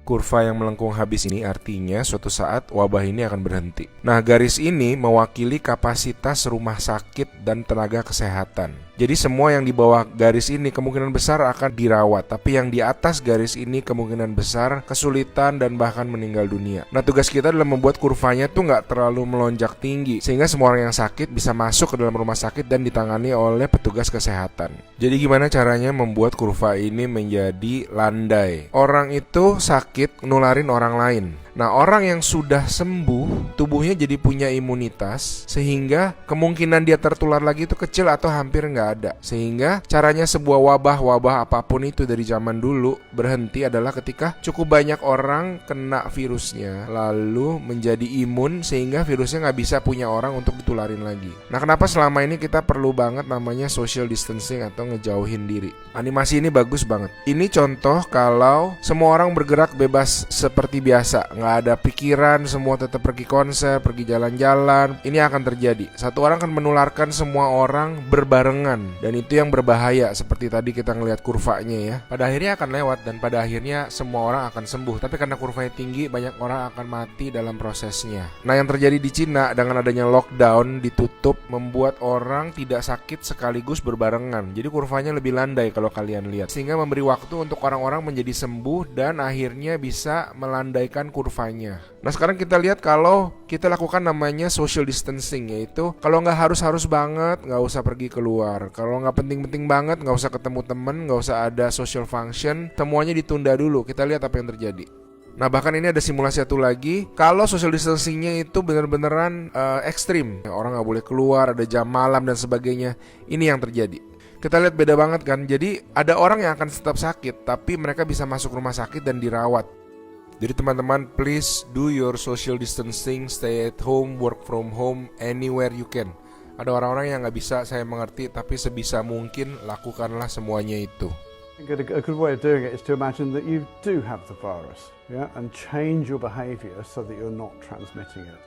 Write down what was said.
Kurva yang melengkung habis ini artinya suatu saat wabah ini akan berhenti. Nah, garis ini mewakili kapasitas rumah sakit dan tenaga kesehatan. Jadi semua yang di bawah garis ini kemungkinan besar akan dirawat, tapi yang di atas garis ini kemungkinan besar kesulitan dan bahkan meninggal dunia. Nah, tugas kita adalah membuat kurvanya tuh nggak terlalu melonjak tinggi, sehingga semua orang yang sakit bisa masuk ke dalam rumah sakit dan ditangani oleh petugas kesehatan. Jadi gimana caranya membuat kurva ini menjadi landai? Orang itu sakit nularin orang lain. Nah, orang yang sudah sembuh, tubuhnya jadi punya imunitas, sehingga kemungkinan dia tertular lagi itu kecil atau hampir nggak ada. Sehingga caranya sebuah wabah apapun itu dari zaman dulu berhenti adalah ketika cukup banyak orang kena virusnya, lalu menjadi imun sehingga virusnya nggak bisa punya orang untuk ditularin lagi. Nah, kenapa selama ini kita perlu banget namanya social distancing atau ngejauhin diri? Animasi ini bagus banget. Ini contoh kalau semua orang bergerak bebas seperti biasa, nggak ada pikiran, semua tetap pergi konser, pergi jalan-jalan. Ini akan terjadi. Satu orang akan menularkan semua orang berbarengan, dan itu yang berbahaya. Seperti tadi kita ngelihat kurvanya ya. Pada akhirnya akan lewat dan pada akhirnya semua orang akan sembuh. Tapi karena kurvanya tinggi, banyak orang akan mati dalam prosesnya. Nah, yang terjadi di Cina dengan adanya lockdown, ditutup, membuat orang tidak sakit sekaligus berbarengan. Jadi kurvanya lebih landai kalau kalian lihat, sehingga memberi waktu untuk orang-orang menjadi sembuh dan akhirnya bisa melandaikan kurvanya. Nah, sekarang kita lihat kalau kita lakukan namanya social distancing, yaitu kalau nggak harus banget nggak usah pergi keluar, kalau nggak penting-penting banget nggak usah ketemu temen, nggak usah ada social function, semuanya ditunda dulu. Kita lihat apa yang terjadi. Nah, bahkan ini ada simulasi satu lagi. Kalau social distancingnya itu bener-beneran ekstrim, orang nggak boleh keluar, ada jam malam dan sebagainya. Ini yang terjadi. Kita lihat beda banget kan. Jadi ada orang yang akan tetap sakit, tapi mereka bisa masuk rumah sakit dan dirawat. Jadi teman-teman, please do your social distancing, stay at home, work from home, anywhere you can. Ada orang-orang yang nggak bisa, saya mengerti, tapi sebisa mungkin lakukanlah semuanya itu. I think a good way of doing it is to imagine that you do have the virus, yeah, and change your behaviour so that you're not transmitting it.